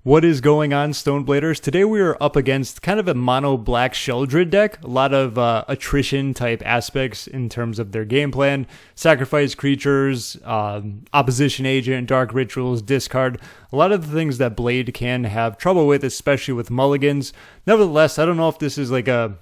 What is going on, Stonebladers? Today we are up against kind of a mono black Sheoldred deck. A lot of attrition type aspects in terms of their game plan. Sacrifice creatures, opposition agent, dark rituals, discard. A lot of the things that Blade can have trouble with, especially with mulligans. Nevertheless, I don't know if this is like a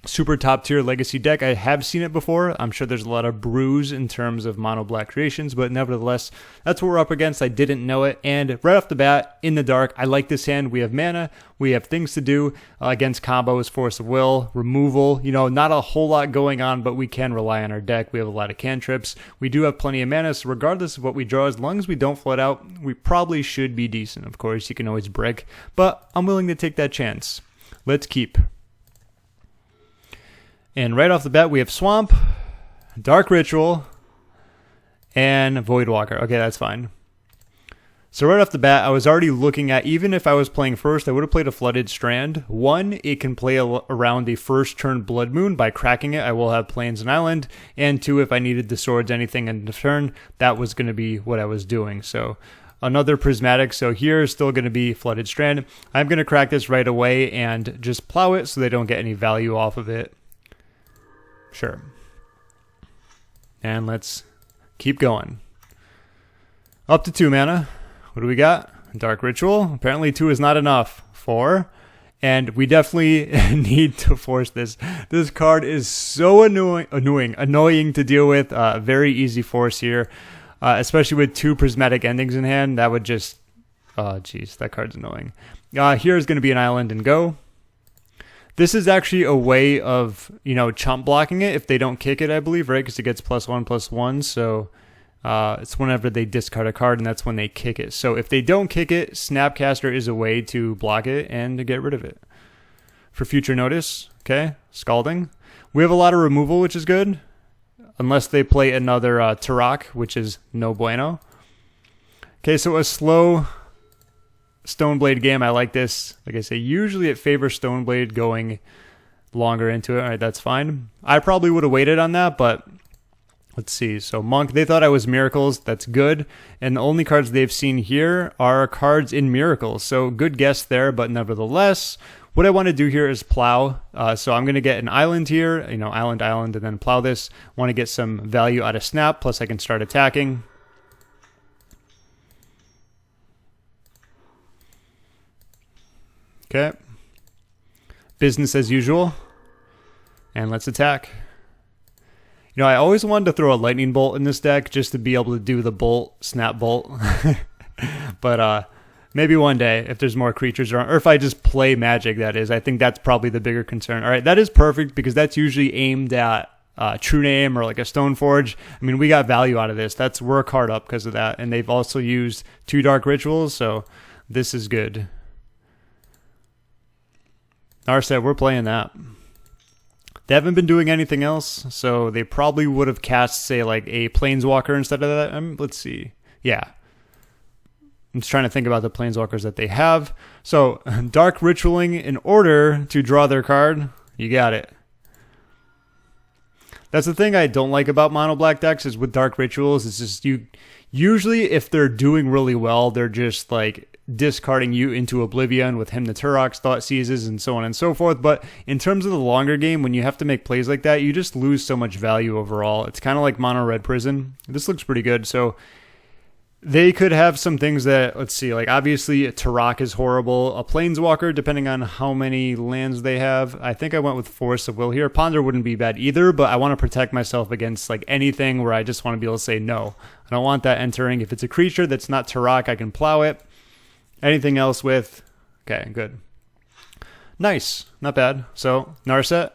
super top tier legacy deck. I have seen it before. I'm sure there's a lot of brews in terms of mono black creations, but nevertheless, that's what we're up against. I didn't know it, and right off the bat, in the dark, I like this hand. We have mana, we have things to do against combos, force of will, removal. You know, not a whole lot going on, but we can rely on our deck. We have a lot of cantrips. We do have plenty of mana, so regardless of what we draw, as long as we don't flood out, we probably should be decent. Of course, you can always brick, but I'm willing to take that chance. Let's keep. And right off the bat, we have Swamp, Dark Ritual, and Voidwalker. Okay, that's fine. So right off the bat, I was already looking at, even if I was playing first, I would have played a Flooded Strand. One, it can play around the first turn Blood Moon. By cracking it, I will have Plains and Island. And two, if I needed the swords, anything in the turn, that was going to be what I was doing. So another Prismatic. So here is still going to be Flooded Strand. I'm going to crack this right away and just plow it so they don't get any value off of it. Sure. And let's keep going. Up to 2 mana. What do we got? Dark Ritual. Apparently 2 is not enough. 4. And we definitely need to force this. This card is so annoying to deal with. Very easy force here. Especially with 2 Prismatic Endings in hand. That would just... oh, jeez. That card's annoying. Here is going to be an island and go. This is actually a way of, you know, chump blocking it if they don't kick it, I believe, right? Because it gets +1/+1, so it's whenever they discard a card, and that's when they kick it. So if they don't kick it, Snapcaster is a way to block it and to get rid of it. For future notice, okay, Scalding. We have a lot of removal, which is good, unless they play another Tourach, which is no bueno. Okay, so a slow Stoneblade game. I like this. Like I say, usually it favors Stoneblade going longer into it. All right, that's fine. I probably would have waited on that, but let's see. So Monk, they thought I was Miracles. That's good. And the only cards they've seen here are cards in Miracles. So good guess there, but nevertheless, what I want to do here is plow. So I'm going to get an island here, you know, island, and then plow this. Want to get some value out of Snap, plus I can start attacking. Okay, business as usual, and let's attack. You know, I always wanted to throw a lightning bolt in this deck just to be able to do the bolt, snap bolt, but maybe one day if there's more creatures around, or if I just play Magic, that is. I think that's probably the bigger concern. All right, that is perfect because that's usually aimed at True-Name or like a Stoneforge. I mean, we got value out of this. We're a card up because of that, and they've also used 2 Dark Rituals, so this is good. Narset, we're playing that. They haven't been doing anything else, so they probably would have cast, say, like a Planeswalker instead of that. Let's see. Yeah. I'm just trying to think about the Planeswalkers that they have. So, Dark Ritualing in order to draw their card. You got it. That's the thing I don't like about mono black decks is with Dark Rituals. It's just usually if they're doing really well, they're just like discarding you into oblivion with Hymm the Tourach, Thought Seizes, and so on and so forth. But in terms of the longer game, when you have to make plays like that, you just lose so much value overall. It's kind of like Mono Red Prison. This looks pretty good. So they could have some things that, let's see, like obviously Tourach is horrible. A Planeswalker, depending on how many lands they have. I think I went with Force of Will here. Ponder wouldn't be bad either, but I want to protect myself against like anything where I just want to be able to say no. I don't want that entering. If it's a creature that's not Tourach, I can plow it. Anything else with... okay, good. Nice. Not bad. So, Narset.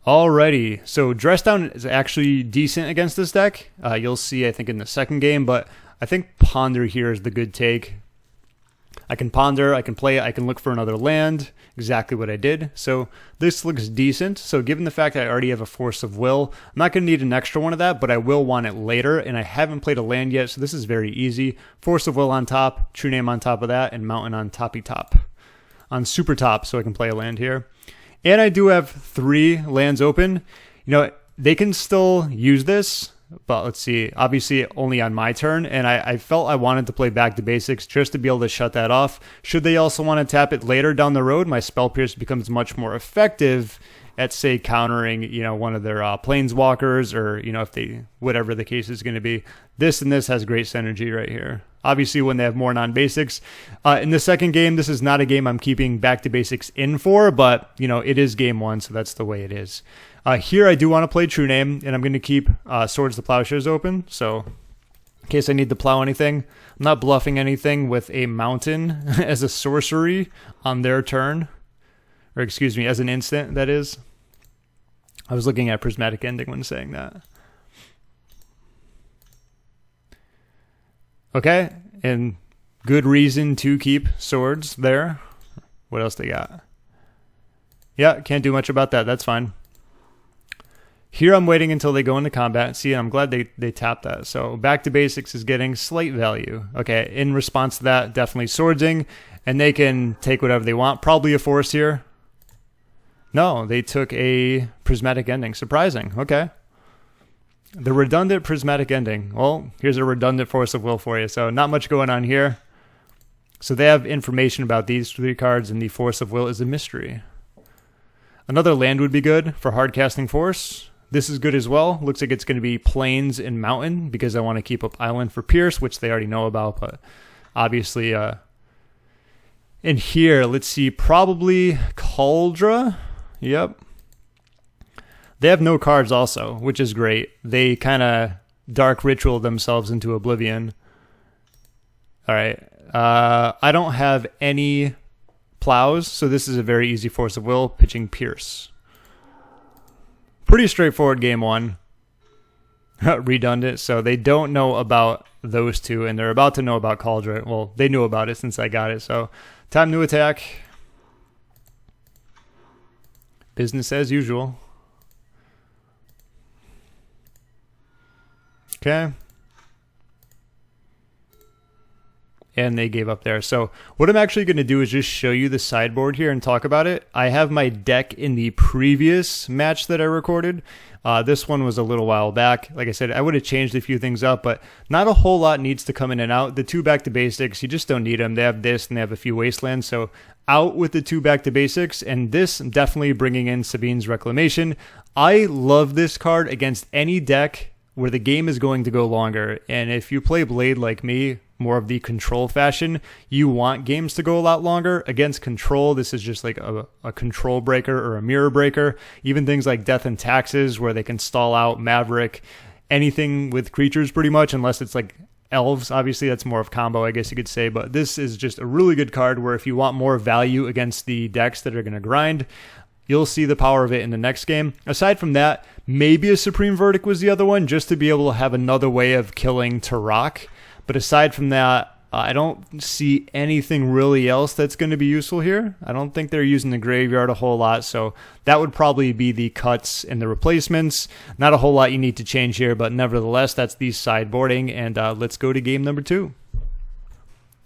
Alrighty. So, Dress Down is actually decent against this deck. You'll see, I think, in the second game, but I think Ponder here is the good take. I can Ponder, I can play it, I can look for another land. Exactly what I did. So, this looks decent. So, given the fact that I already have a Force of Will, I'm not going to need an extra one of that, but I will want it later, and I haven't played a land yet, so this is very easy. Force of Will on top, True-Name on top of that, and Mountain on toppy top. On super top, so I can play a land here. And I do have 3 lands open. You know, they can still use this. But let's see, obviously only on my turn, and I felt I wanted to play Back to Basics just to be able to shut that off. Should they also want to tap it later down the road, my Spell Pierce becomes much more effective at, say, countering, you know, one of their Planeswalkers, or, you know, if they, whatever the case is going to be. This and this has great synergy right here. Obviously, when they have more non-basics. In the second game, this is not a game I'm keeping Back to Basics in for, but, you know, it is game one, so that's the way it is. Here, I do want to play True-Name, and I'm going to keep Swords to Plowshares open, so in case I need to plow anything. I'm not bluffing anything with a Mountain as a sorcery on their turn. Or excuse me, as an instant, that is. I was looking at Prismatic Ending when saying that. Okay, and good reason to keep swords there. What else they got? Yeah, can't do much about that. That's fine. Here I'm waiting until they go into combat. See, I'm glad they tapped that. So Back to Basics is getting slight value. Okay, in response to that, definitely swordsing. And they can take whatever they want. Probably a force here. No, they took a Prismatic Ending. Surprising. Okay. The redundant Prismatic Ending. Well, here's a redundant Force of Will for you. So not much going on here. So they have information about these 3 cards, and the Force of Will is a mystery. Another land would be good for hard casting Force. This is good as well. Looks like it's going to be Plains and Mountain, because I want to keep up Island for Pierce, which they already know about. But obviously, in here, let's see, probably Kaldra. Yep. They have no cards also, which is great. They kind of dark ritual themselves into oblivion. All right. I don't have any plows, so this is a very easy Force of Will, pitching Pierce. Pretty straightforward game one. Redundant, so they don't know about those two, and they're about to know about Kaldra. Well, they knew about it since I got it, so time to attack. Business as usual. Okay. And they gave up there. So what I'm actually going to do is just show you the sideboard here and talk about it. I have my deck in the previous match that I recorded. This one was a little while back. Like I said, I would have changed a few things up, but not a whole lot needs to come in and out. The 2 Back to Basics, you just don't need them. They have this and they have a few Wastelands. So out with the 2 Back to Basics, and this definitely bringing in Sevinne's Reclamation. I love this card against any deck where the game is going to go longer. And if you play Blade like me, more of the control fashion, you want games to go a lot longer. Against control, this is just like a control breaker or a mirror breaker. Even things like Death and Taxes, where they can stall out Maverick, anything with creatures pretty much, unless it's like elves. Obviously, that's more of combo, I guess you could say. But this is just a really good card where if you want more value against the decks that are going to grind, you'll see the power of it in the next game. Aside from that, maybe a Supreme Verdict was the other one, just to be able to have another way of killing Tourach. But aside from that, I don't see anything really else that's going to be useful here. I don't think they're using the graveyard a whole lot, so that would probably be the cuts and the replacements. Not a whole lot you need to change here, but nevertheless, that's the sideboarding, and let's go to game number 2.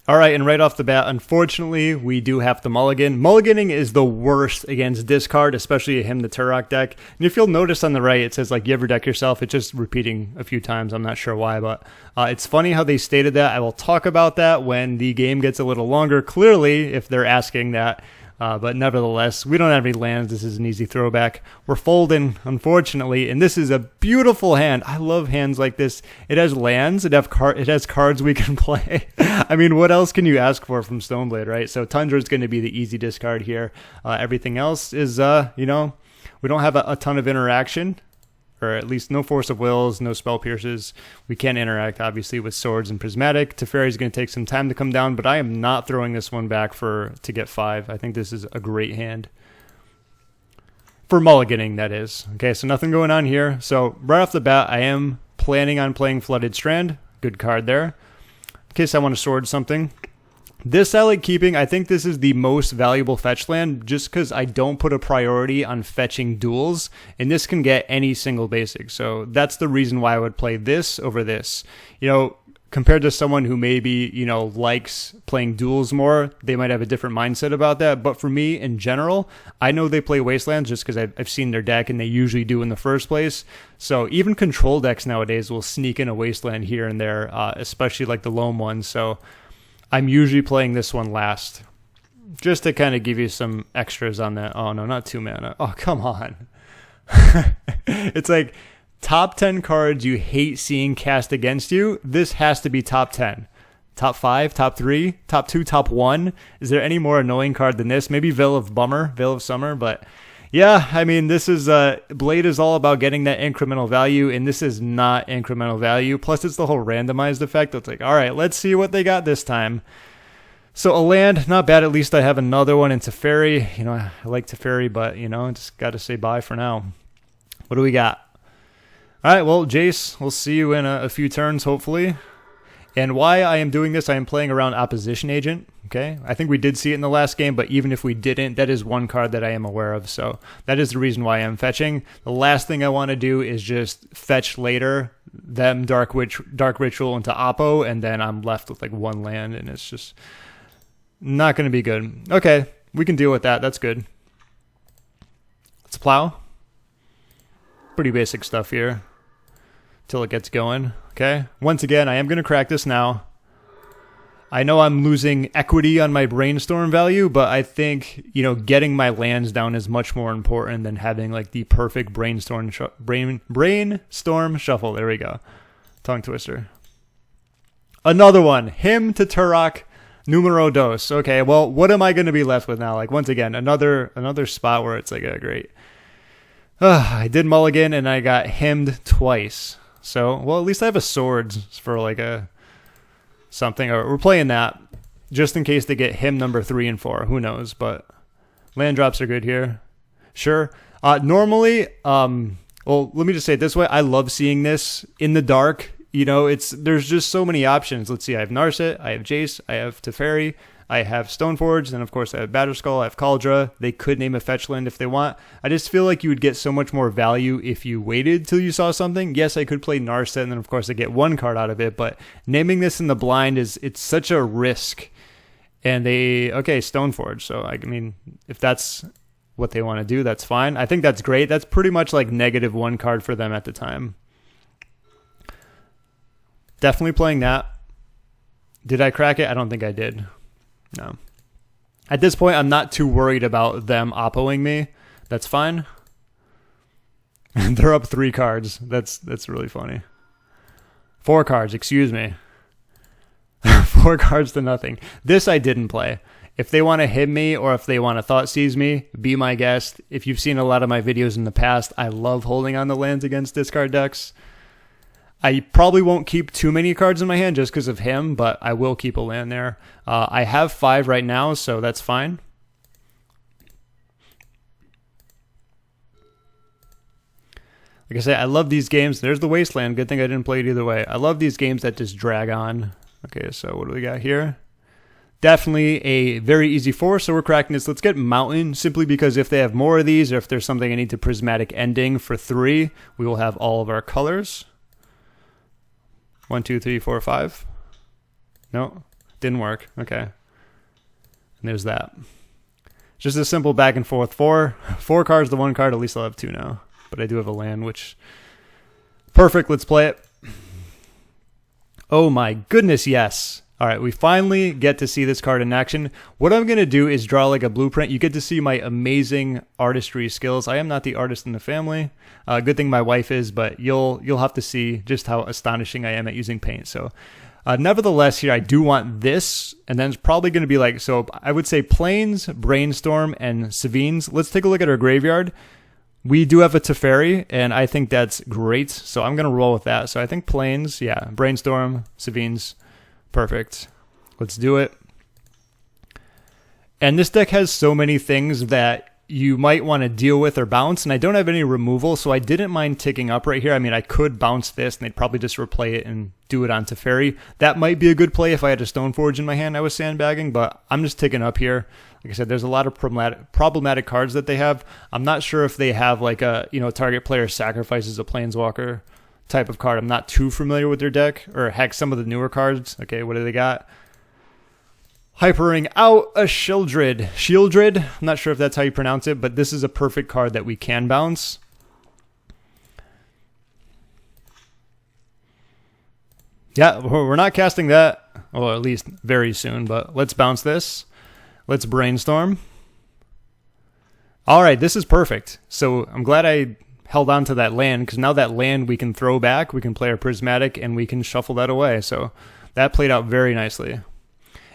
All right, and right off the bat, unfortunately, we do have to mulligan. Mulliganing is the worst against discard, especially a Hymm the Tourach deck. And if you'll notice on the right, it says, like, you ever deck yourself? It's just repeating a few times. I'm not sure why, but it's funny how they stated that. I will talk about that when the game gets a little longer, clearly, if they're asking that. But nevertheless, we don't have any lands. This is an easy throwback. We're folding, unfortunately, and this is a beautiful hand. I love hands like this. It has lands. It has cards we can play. I mean, what else can you ask for from Stoneblade, right? So Tundra is going to be the easy discard here. Everything else is, we don't have a ton of interaction. Or at least no Force of Wills, no Spell Pierces. We can't interact, obviously, with Swords and Prismatic. Teferi is going to take some time to come down, but I am not throwing this one back to get 5. I think this is a great hand. For mulliganing, that is. Okay, so nothing going on here. So right off the bat, I am planning on playing Flooded Strand. Good card there. In case I want to sword something. This I like keeping. I think this is the most valuable fetch land just because I don't put a priority on fetching duels, and this can get any single basic. So that's the reason why I would play this over this. compared to someone who maybe, you know, likes playing duels more, they might have a different mindset about that. But for me, in general, I know they play Wastelands just because I've seen their deck, and they usually do in the first place. So even control decks nowadays will sneak in a Wasteland here and there, especially like the loam ones. So I'm usually playing this one last, just to kind of give you some extras on that. Oh, no, not 2 mana. Oh, come on. It's like top 10 cards you hate seeing cast against you. This has to be top 10. Top 5, top 3, top 2, top 1. Is there any more annoying card than this? Maybe Veil of Summer, but yeah, I mean, this is, Blade is all about getting that incremental value, and this is not incremental value. Plus, it's the whole randomized effect. It's like, all right, let's see what they got this time. So a land, not bad. At least I have another one in Teferi. You know, I like Teferi, but, you know, just got to say bye for now. What do we got? All right, well, Jace, we'll see you in a few turns, hopefully. And why I am doing this, I am playing around Opposition Agent, okay? I think we did see it in the last game, but even if we didn't, that is one card that I am aware of. So that is the reason why I'm fetching. The last thing I want to do is just fetch later, them Dark Ritual into Oppo, and then I'm left with like one land, and it's just not going to be good. Okay, we can deal with that. That's good. Let's plow. Pretty basic stuff here till it gets going. Okay, once again, I am going to crack this now. I know I'm losing equity on my Brainstorm value, but I think, you know, getting my lands down is much more important than having like the perfect Brainstorm shuffle. There we go. Tongue twister. Another one. Hymm to Tourach. Numero dos. Okay, well, what am I going to be left with now? Like, once again, another spot where it's like, oh, great. I did mulligan, and I got hymmed twice. So, well, at least I have a swords for like a something. Or we're playing that just in case they get hymn number 3 and 4. Who knows? But land drops are good here. Sure. Normally, well, let me just say it this way. I love seeing this in the dark. You know, there's just so many options. Let's see. I have Narset. I have Jace. I have Teferi. I have Stoneforge, and of course I have Batterskull, I have Kaldra. They could name a fetch land if they want. I just feel like you would get so much more value if you waited till you saw something. Yes, I could play Narset, and then of course I get one card out of it, but naming this in the blind it's such a risk. And okay, Stoneforge. So I mean, if that's what they want to do, that's fine. I think that's great. That's pretty much like -1 card for them at the time. Definitely playing that. Did I crack it? I don't think I did. No. At this point, I'm not too worried about them oppoing me. That's fine. They're up 3 cards. That's really funny. 4 cards, excuse me. 4 cards to nothing. This I didn't play. If they want to hit me or if they want to thought seize me, be my guest. If you've seen a lot of my videos in the past, I love holding on the lands against discard decks. I probably won't keep too many cards in my hand just because of him, but I will keep a land there. I have 5 right now, so that's fine. Like I say, I love these games. There's the Wasteland. Good thing I didn't play it either way. I love these games that just drag on. Okay, so what do we got here? Definitely a very easy 4, so we're cracking this. Let's get Mountain, simply because if they have more of these, or if there's something I need to Prismatic Ending for 3, we will have all of our colors. 1, 2, 3, 4, 5. No, didn't work. Okay. And there's that. Just a simple back and forth. 4 cards to 1 card. At least I'll have 2 now. But I do have a land, which... Perfect. Let's play it. Oh my goodness, yes. All right, we finally get to see this card in action. What I'm going to do is draw like a blueprint. You get to see my amazing artistry skills. I am not the artist in the family. Good thing my wife is, but you'll have to see just how astonishing I am at using paint. So nevertheless, here I do want this, and then it's probably going to be like, so I would say Plains, Brainstorm, and Sevinne's. Let's take a look at our graveyard. We do have a Teferi, and I think that's great. So I'm going to roll with that. So I think Plains, yeah, Brainstorm, Sevinne's. Perfect. Let's do it. And this deck has so many things that you might want to deal with or bounce, and I don't have any removal, so I didn't mind ticking up right here. I mean, I could bounce this, and they'd probably just replay it and do it on Teferi. That might be a good play if I had a Stoneforge in my hand I was sandbagging, but I'm just ticking up here. Like I said, there's a lot of problematic cards that they have. I'm not sure if they have like a, target player sacrifices a Planeswalker type of card. I'm not too familiar with their deck, or heck, some of the newer cards. Okay, what do they got? Hypering out a Sheoldred. I'm not sure if that's how you pronounce it, but this is a perfect card that we can bounce. Yeah, we're not casting that, or at least very soon, but let's bounce this. Let's Brainstorm. All right, this is perfect. So I'm glad I held on to that land, because now that land we can throw back, we can play our Prismatic, and we can shuffle that away. So that played out very nicely.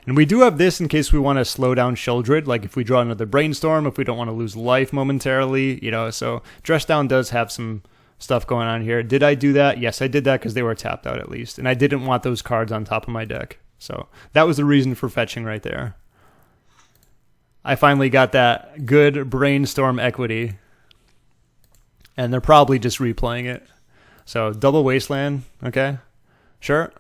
And we do have this in case we want to slow down Sheoldred, like if we draw another Brainstorm, if we don't want to lose life momentarily, you know, so Dress Down does have some stuff going on here. Did I do that? Yes, I did that because they were tapped out at least, and I didn't want those cards on top of my deck. So that was the reason for fetching right there. I finally got that good Brainstorm equity, and they're probably just replaying it. So double Wasteland, okay, sure.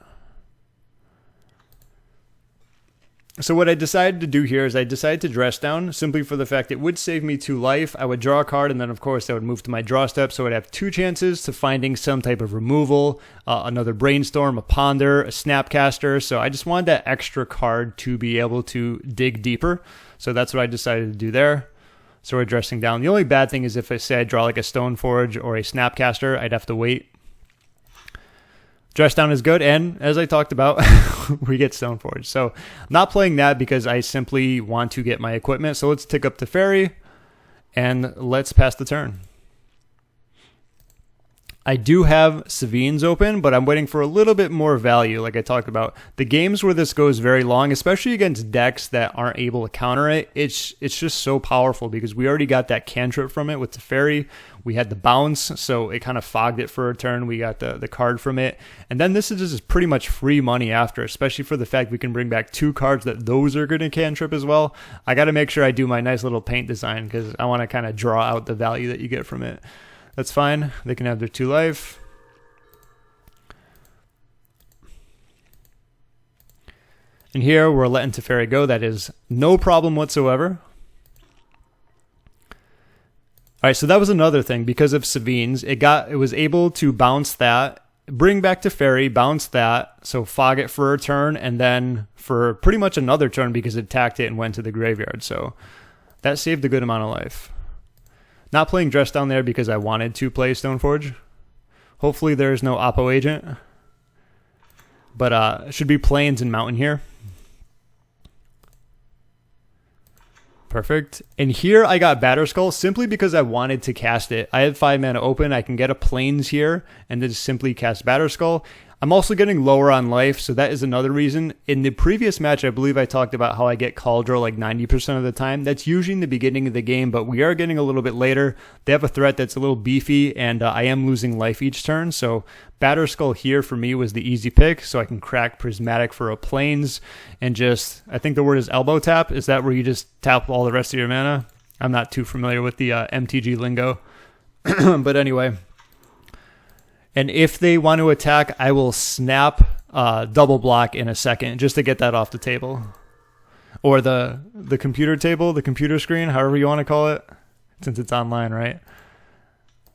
So what I decided to do here is I decided to Dress Down simply for the fact it would save me 2 life. I would draw a card, and then of course I would move to my draw step, so I'd have 2 chances to finding some type of removal, another Brainstorm, a Ponder, a Snapcaster. So I just wanted that extra card to be able to dig deeper. So that's what I decided to do there. So we're dressing down. The only bad thing is if I say I draw like a Stoneforge or a Snapcaster, I'd have to wait. Dress Down is good, and as I talked about, we get Stoneforge. So I'm not playing that because I simply want to get my equipment. So let's tick up Teferi, and let's pass the turn. I do have Sevinnes open, but I'm waiting for a little bit more value, like I talked about. The games where this goes very long, especially against decks that aren't able to counter it, it's just so powerful because we already got that cantrip from it with Teferi. We had the bounce, so it kind of fogged it for a turn. We got the card from it. And then this is just pretty much free money after, especially for the fact we can bring back 2 cards that those are going to cantrip as well. I got to make sure I do my nice little paint design because I want to kind of draw out the value that you get from it. That's fine. They can have their 2 life. And here we're letting Teferi go. That is no problem whatsoever. All right, so that was another thing. Because of Sevinnes, it was able to bounce that, bring back Teferi, bounce that, so fog it for a turn, and then for pretty much another turn because it attacked it and went to the graveyard. So that saved a good amount of life. Not playing Dress Down there because I wanted to play Stoneforge. Hopefully there's no Oppo agent. But should be Plains and Mountain here. Perfect. And here I got Batterskull simply because I wanted to cast it. I had 5 mana open. I can get a Plains here and then just simply cast Batterskull. I'm also getting lower on life, so that is another reason. In the previous match, I believe I talked about how I get Kaldra like 90% of the time. That's usually in the beginning of the game, but we are getting a little bit later. They have a threat that's a little beefy, and I am losing life each turn, so Batterskull here for me was the easy pick, so I can crack Prismatic for a Plains, and just, I think the word is elbow tap. Is that where you just tap all the rest of your mana? I'm not too familiar with the MTG lingo. But anyway. And if they want to attack, I will snap double block in a second just to get that off the table. Or the computer table, the computer screen, however you want to call it, since it's online, right?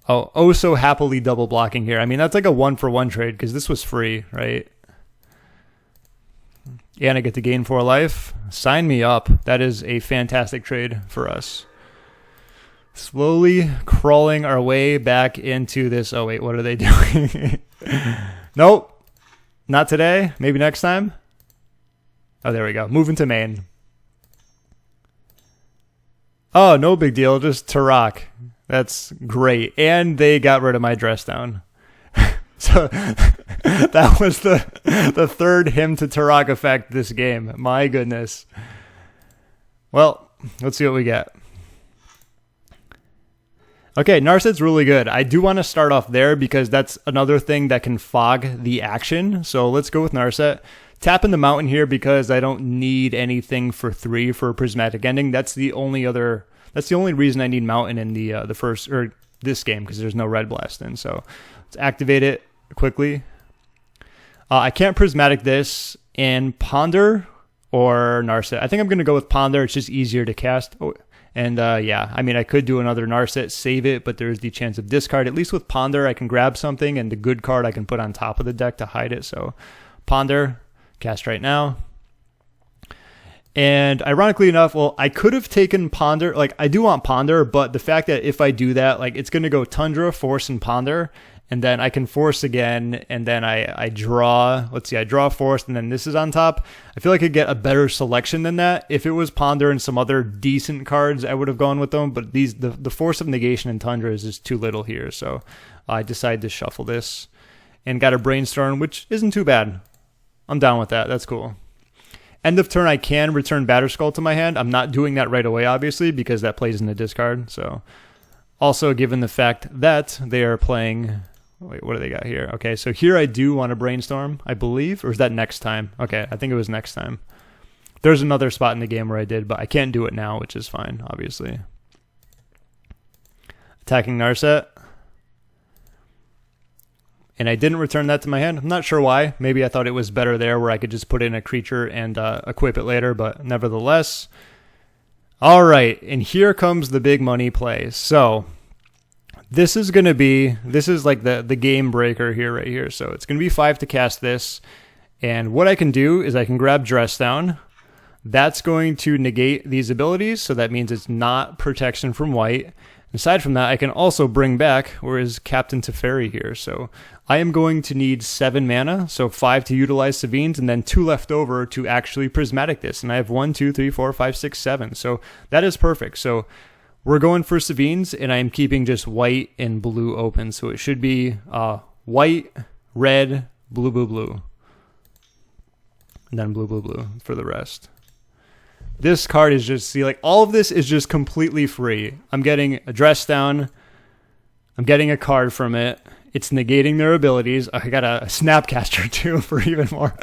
Oh, so happily double blocking here. I mean, that's like a 1-for-1 trade because this was free, right? And I get to gain 4 life. Sign me up. That is a fantastic trade for us. Slowly crawling our way back into this. Oh, wait, what are they doing? Nope. Not today. Maybe next time. Oh, there we go. Moving to main. Oh, no big deal. Just Tourach. That's great. And they got rid of my Dress Down. So that was the third Hymm to Tourach effect this game. My goodness. Well, let's see what we get. Okay, Narset's really good. I do want to start off there because that's another thing that can fog the action. So let's go with Narset. Tap in the Mountain here because I don't need anything for 3 for a Prismatic Ending. That's the only reason I need Mountain in the first or this game because there's no Red Blast in. So let's activate it quickly. I can't Prismatic this and Ponder or Narset. I think I'm going to go with Ponder. It's just easier to cast. Oh, and yeah, I mean, I could do another Narset, save it, but there's the chance of discard. At least with Ponder, I can grab something, and the good card I can put on top of the deck to hide it. So Ponder, cast right now. And ironically enough, well, I could have taken Ponder. Like, I do want Ponder, but the fact that if I do that, like, it's going to go Tundra, Force, and Ponder. And then I can Force again, and then I draw, let's see, I draw Force, and then this is on top. I feel like I could get a better selection than that. If it was Ponder and some other decent cards, I would have gone with them, but the Force of Negation and Tundra is just too little here, so I decided to shuffle this. And got a Brainstorm, which isn't too bad. I'm down with that, that's cool. End of turn, I can return Batterskull to my hand. I'm not doing that right away, obviously, because that plays in the discard, so. Also, given the fact that they are playing... Wait, what do they got here? Okay, so here I do want to Brainstorm, I believe. Or is that next time? Okay, I think it was next time. There's another spot in the game where I did, but I can't do it now, which is fine, obviously. Attacking Narset. And I didn't return that to my hand. I'm not sure why. Maybe I thought it was better there where I could just put in a creature and equip it later, but nevertheless. All right, and here comes the big money play. So... this is going to be, this is like the game breaker here, right here. So it's going to be 5 to cast this. And what I can do is I can grab Dress Down. That's going to negate these abilities. So that means it's not protection from white. Aside from that, I can also bring back, where is Captain Teferi here? So I am going to need 7 mana. So 5 to utilize Sevinne's and then 2 left over to actually Prismatic this. And I have 1, 2, 3, 4, 5, 6, 7. So that is perfect. So we're going for Sevinne's, and I'm keeping just white and blue open. So it should be white, red, blue, blue, blue. And then blue, blue, blue for the rest. This card is just, see, like, all of this is just completely free. I'm getting a Dress Down. I'm getting a card from it. It's negating their abilities. I got a Snapcaster, too, for even more.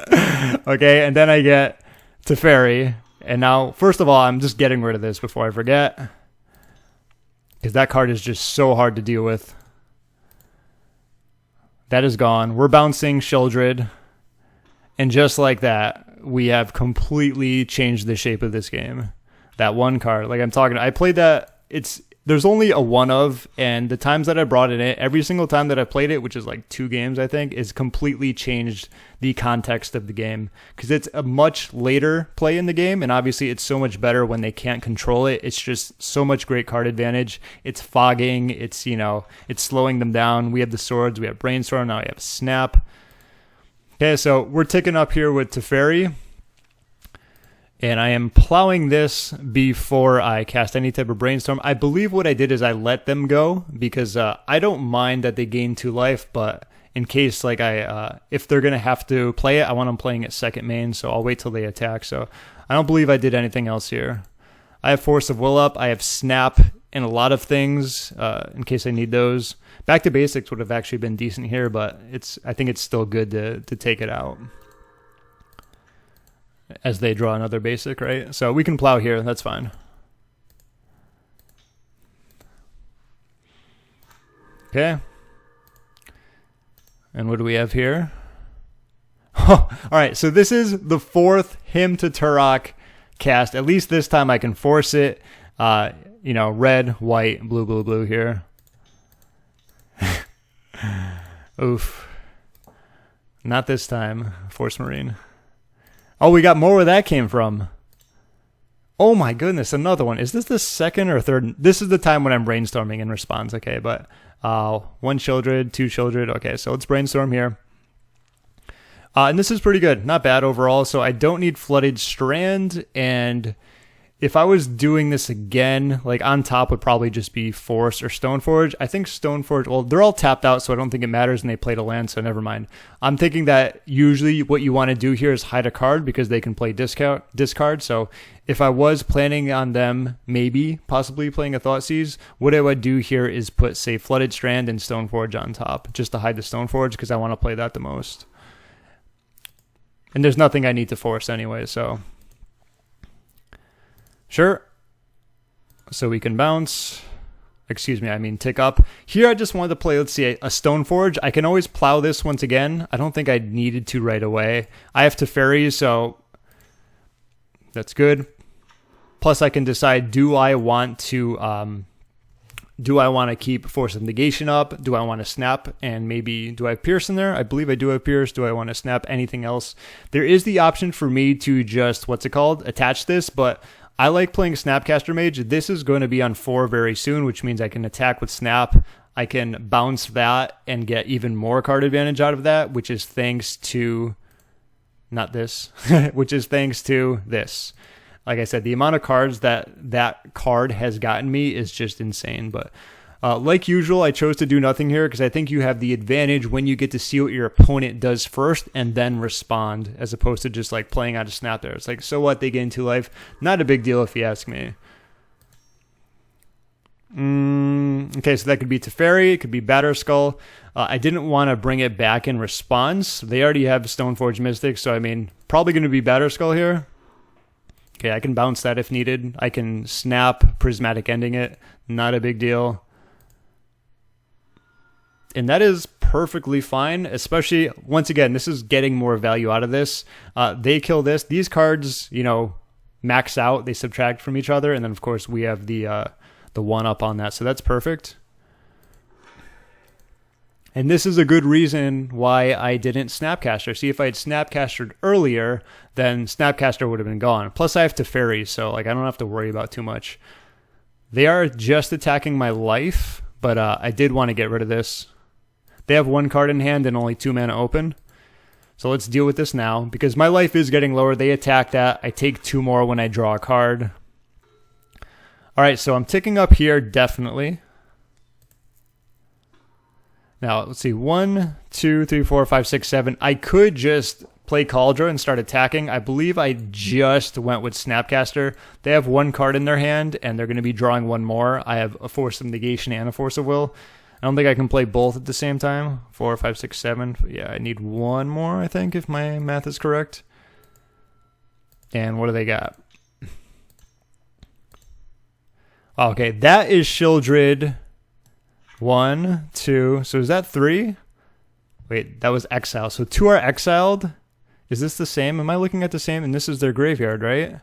Okay, and then I get Teferi. And now, first of all, I'm just getting rid of this before I forget. Because that card is just so hard to deal with. That is gone. We're bouncing Sheoldred. And just like that, we have completely changed the shape of this game. That one card. Like I'm talking, I played that. There's only a one of, and the times that I brought in it, every single time that I played it, which is like 2 games, I think, is completely changed the context of the game. Because it's a much later play in the game, and obviously it's so much better when they can't control it. It's just so much great card advantage. It's fogging, it's, you know, it's slowing them down. We have the swords, we have Brainstorm, now we have Snap. Okay, so we're ticking up here with Teferi. And I am plowing this before I cast any type of Brainstorm. I believe what I did is I let them go because I don't mind that they gain 2 life, but in case like if they're going to have to play it, I want them playing it second main, so I'll wait till they attack. So I don't believe I did anything else here. I have Force of Will up. I have Snap and a lot of things in case I need those. Back to Basics would have actually been decent here, but I think it's still good to take it out. As they draw another basic, right? So we can plow here, that's fine. Okay. And what do we have here? Oh, all right, so this is the 4th Hymm to Tourach cast. At least this time I can force it. You know, red, white, blue, blue, blue here. Oof. Not this time, Force Marine. Oh, we got more where that came from. Oh my goodness, another one. Is this the 2nd or 3rd? This is the time when I'm brainstorming in response, okay, but 1 Sheoldred, 2 Sheoldred. Okay, so let's brainstorm here. And this is pretty good. Not bad overall, so I don't need Flooded Strand, and if I was doing this again, like on top would probably just be Force or Stoneforge. I think Stoneforge, well, they're all tapped out, so I don't think it matters, and they played a land, so never mind. I'm thinking that usually what you want to do here is hide a card because they can play discard. So if I was planning on them maybe possibly playing a Thoughtseize, what I would do here is put, say, Flooded Strand and Stoneforge on top just to hide the Stoneforge because I want to play that the most. And there's nothing I need to force anyway, so... Sure. So we can bounce. Excuse me, I mean tick up. Here I just wanted to play, let's see, a Stoneforge. I can always plow this once again. I don't think I needed to right away. I have Teferi, so That's good. Plus, I can decide, do I want to keep Force of Negation up? Do I want to snap? And maybe, do I have Pierce in there? I believe I do have Pierce. Do I want to snap anything else? There is the option for me to just, attach this, but I like playing Snapcaster Mage. This is going to be on 4 very soon, which means I can attack with Snap. I can bounce that and get even more card advantage out of that, which is thanks to, not this, which is thanks to this. Like I said, the amount of cards that card has gotten me is just insane. But like usual, I chose to do nothing here because I think you have the advantage when you get to see what your opponent does first and then respond, as opposed to just like playing out a snap there. It's like, so what? They gain 2 life. Not a big deal if you ask me. Okay, so that could be Teferi. It could be Batterskull. I didn't want to bring it back in response. They already have Stoneforge Mystic, so I mean, probably going to be Batterskull here. Okay, I can bounce that if needed. I can snap Prismatic Ending it. Not a big deal. And that is perfectly fine, especially, once again, this is getting more value out of this. They kill this. These cards, you know, max out. They subtract from each other. And then, of course, we have the 1-up on that. So that's perfect. And this is a good reason why I didn't Snapcaster. See, if I had Snapcastered earlier, then Snapcaster would have been gone. Plus, I have Teferi, so like I don't have to worry about too much. They are just attacking my life, but I did want to get rid of this. They have 1 card in hand and only 2 mana open. So let's deal with this now. Because my life is getting lower, they attack that. I take 2 more when I draw a card. Alright, so I'm ticking up here, definitely. Now, let's see, 1, 2, 3, 4, 5, 6, 7. I could just play Kaldra and start attacking. I believe I just went with Snapcaster. They have 1 card in their hand, and they're going to be drawing 1 more. I have a Force of Negation and a Force of Will. I don't think I can play both at the same time. 4, 5, 6, 7. Yeah, I need 1 more, I think, if my math is correct. And what do they got? Okay, that is Sheoldred. 1, 2. So is that 3? Wait, that was exile. So 2 are exiled. Is this the same? Am I looking at the same? And this is their graveyard, right?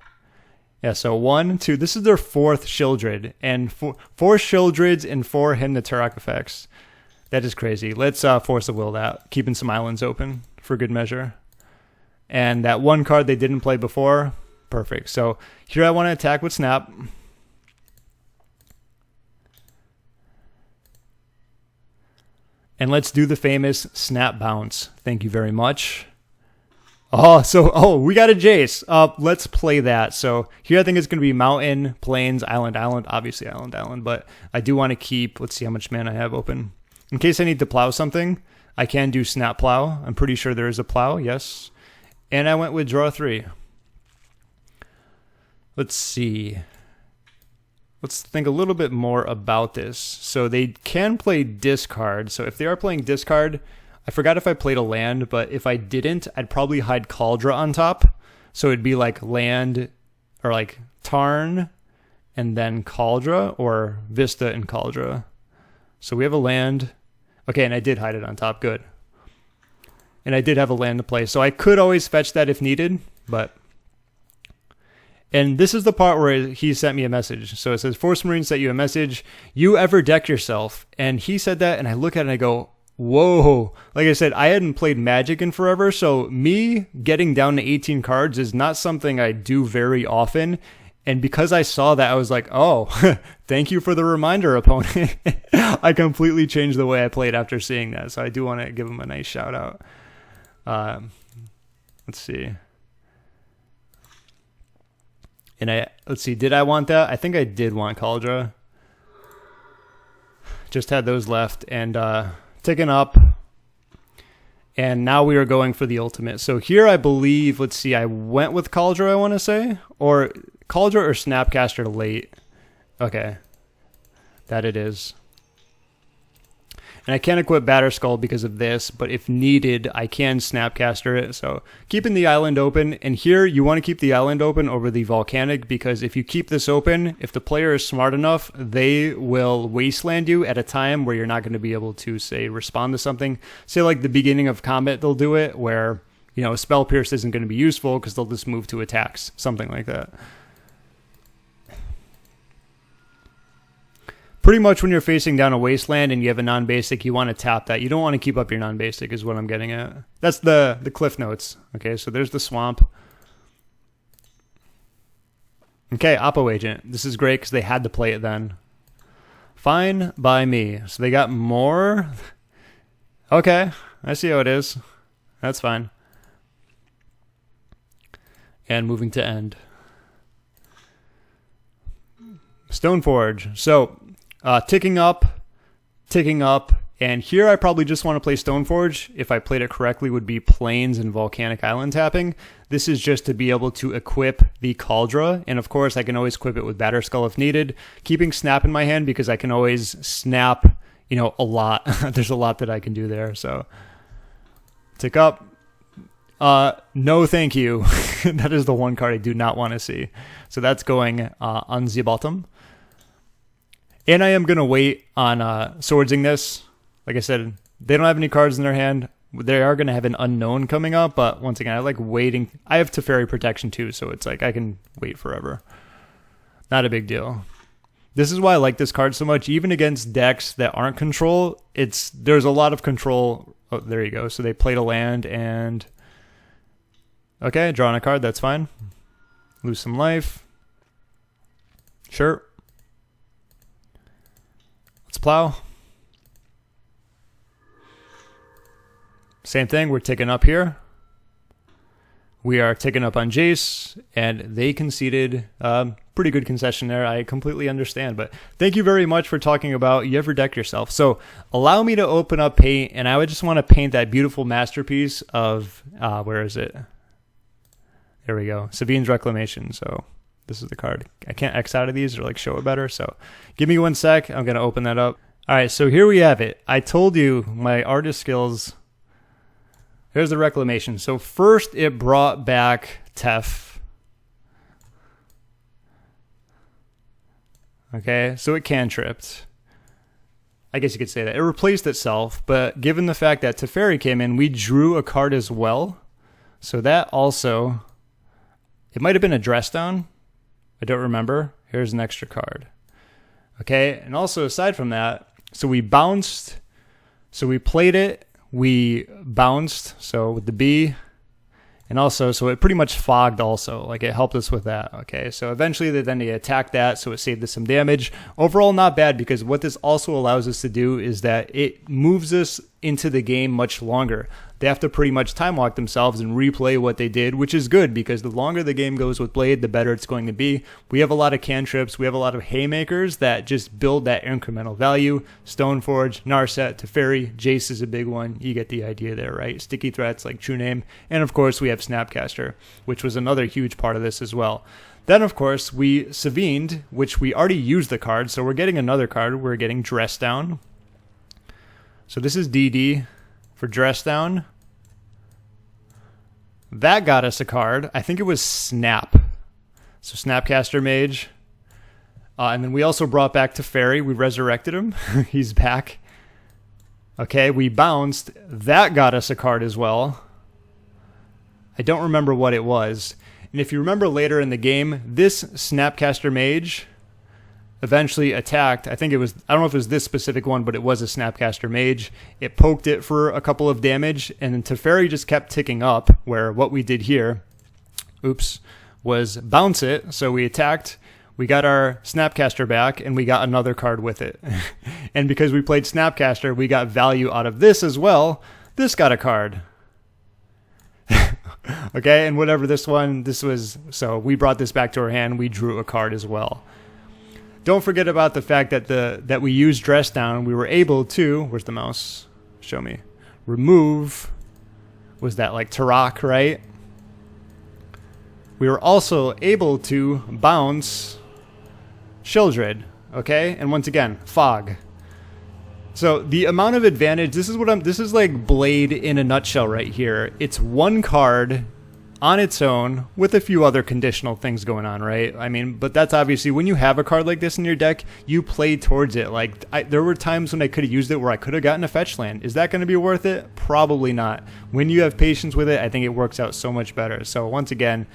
Yeah, so 1, 2. This is their 4th Sheoldred. And 4 Sheoldreds and 4 Hymm the Tourach effects. That is crazy. Let's Force of Will that. Keeping some islands open for good measure. And that 1 card they didn't play before. Perfect. So here I want to attack with Snap. And let's do the famous Snap Bounce. Thank you very much. Oh, we got a Jace. Let's play that. So here I think it's going to be Mountain, Plains, Island, obviously Island, but I do want to keep, let's see how much mana I have open. In case I need to plow something, I can do Snap Plow. I'm pretty sure there is a plow, yes. And I went with Draw 3. Let's see. Let's think a little bit more about this. So they can play discard. So if they are playing discard, I forgot if I played a land, but if I didn't, I'd probably hide Kaldra on top. So it'd be like land or like Tarn and then Kaldra, or Vista and Kaldra. So we have a land. Okay, and I did hide it on top. Good. And I did have a land to play. So I could always fetch that if needed, but... And this is the part where he sent me a message. So it says, Force Marine sent you a message. You ever deck yourself? And he said that, and I look at it and I go, whoa. Like I said, I hadn't played Magic in forever, so me getting down to 18 cards is not something I do very often. And because I saw that, I was like, oh, thank you for the reminder, opponent. I completely changed the way I played after seeing that. So I do want to give him a nice shout out. Let's see. And let's see, did I want that? I think I did want Kaldra. Just had those left and ticking up. And now we are going for the ultimate. So here I believe, let's see, I went with Kaldra, I want to say. Or Kaldra or Snapcaster late. Okay. That it is. And I can't equip Batterskull because of this, but if needed, I can Snapcaster it. So keeping the island open, and here you want to keep the island open over the Volcanic, because if you keep this open, if the player is smart enough, they will wasteland you at a time where you're not going to be able to, say, respond to something. Say like the beginning of combat, they'll do it, where you know, Spell Pierce isn't going to be useful because they'll just move to attacks, something like that. Pretty much when you're facing down a wasteland and you have a non-basic, you want to tap that. You don't want to keep up your non-basic is what I'm getting at. That's the cliff notes. Okay, so there's the swamp. Okay, Oppo Agent. This is great because they had to play it then. Fine by me. So they got more. Okay, I see how it is. That's fine. And moving to end. Stoneforge. So, ticking up, and here I probably just want to play Stoneforge. If I played it correctly, would be Plains and Volcanic Island tapping. This is just to be able to equip the Kaldra, and of course I can always equip it with Batterskull if needed. Keeping Snap in my hand because I can always snap, you know, a lot. There's a lot that I can do there, so. Tick up. No thank you. That is the one card I do not want to see. So that's going on the bottom. And I am going to wait on swordsing this. Like I said, they don't have any cards in their hand. They are going to have an unknown coming up, but once again, I like waiting. I have Teferi protection too, so it's like I can wait forever. Not a big deal. This is why I like this card so much. Even against decks that aren't control, there's a lot of control. Oh, there you go. So they played a land and... Okay, drawing a card, that's fine. Lose some life. Sure. Let's plow. Same thing, we're ticking up here. We are ticking up on Jace, and they conceded pretty good concession there. I completely understand, but thank you very much for talking about you ever deck yourself. So allow me to open up paint, and I would just want to paint that beautiful masterpiece of, where is it? There we go. Sevinne's Reclamation. So this is the card. I can't X out of these or like show it better. So give me 1 sec. I'm going to open that up. All right. So here we have it. I told you my artist skills. Here's the Reclamation. So first it brought back Tef. Okay. So it cantripped. I guess you could say that. It replaced itself. But given the fact that Teferi came in, we drew a card as well. So that also... It might have been a dress down. I don't remember. Here's an extra card. Okay, and also aside from that, so we bounced. So we played it. We bounced. So with the B. And also, so it pretty much fogged also. Like it helped us with that. Okay, so eventually they attacked that. So it saved us some damage. Overall, not bad because what this also allows us to do is that it moves us into the game much longer. They have to pretty much time walk themselves and replay what they did, which is good because the longer the game goes with Blade, the better it's going to be. We have a lot of cantrips. We have a lot of haymakers that just build that incremental value. Stoneforge, Narset, Teferi, Jace is a big one. You get the idea there, right? Sticky threats like True-Name. And of course, we have Snapcaster, which was another huge part of this as well. Then, of course, we Sevinne, which we already used the card. So we're getting another card. We're getting Dress Down. So this is DD for Dress Down. That got us a card. I think it was Snap. So Snapcaster Mage. And then we also brought back Teferi. We resurrected him. He's back. Okay, we bounced. That got us a card as well. I don't remember what it was. And if you remember later in the game, this Snapcaster Mage eventually attacked. I think it was, I don't know if it was this specific one, but it was a Snapcaster Mage. It poked it for a couple of damage, and then Teferi just kept ticking up, where what we did here, was bounce it. So we attacked, we got our Snapcaster back, and we got another card with it. And because we played Snapcaster, we got value out of this as well. This got a card. Okay, and whatever this was, so we brought this back to our hand, we drew a card as well. Don't forget about the fact that that we used Dress Down. We were able to, where's the mouse? Show me. Remove, was that like Tourach, right? We were also able to bounce Sheoldred, okay? And once again, fog. So the amount of advantage, this is like Blade in a nutshell right here. It's one card on its own with a few other conditional things going on, right? I mean, but that's obviously when you have a card like this in your deck, you play towards it. Like there were times when I could have used it where I could have gotten a fetch land. Is that going to be worth it? Probably not. When you have patience with it, I think it works out so much better. So once again,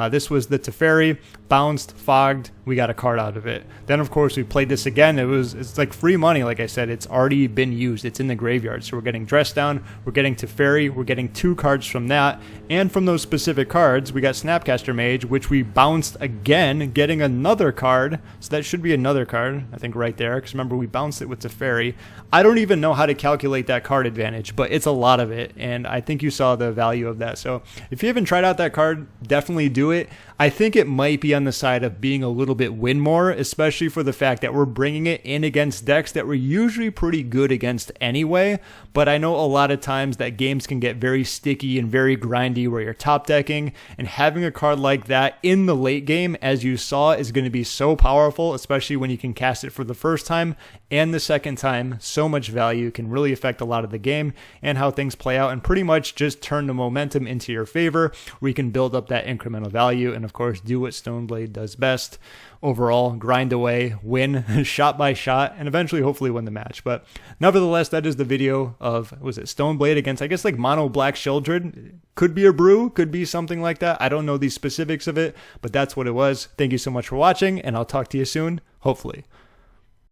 this was the Teferi, bounced, fogged, we got a card out of it. Then of course we played this again. It's like free money, like I said, it's already been used, it's in the graveyard. So we're getting Dress Down, we're getting Teferi, we're getting 2 cards from that, and from those specific cards, we got Snapcaster Mage, which we bounced again, getting another card. So that should be another card, I think right there, because remember we bounced it with Teferi. I don't even know how to calculate that card advantage, but it's a lot of it, and I think you saw the value of that. So if you haven't tried out that card, definitely do it. I think it might be on the side of being a little bit win more, especially for the fact that we're bringing it in against decks that we're usually pretty good against anyway. But I know a lot of times that games can get very sticky and very grindy where you're top decking, and having a card like that in the late game, as you saw, is going to be so powerful, especially when you can cast it for the first time and the second time. So much value, can really affect a lot of the game and how things play out, and pretty much just turn the momentum into your favor, where you can build up that incremental value and of course do what Stoneblade does best. Overall, grind away, win shot by shot, and eventually hopefully win the match. But nevertheless, that is the video of, was it Stoneblade against, I guess, like mono black Sheoldred? Could be a brew, could be something like that. I don't know the specifics of it, but that's what it was. Thank you so much for watching, and I'll talk to you soon, hopefully.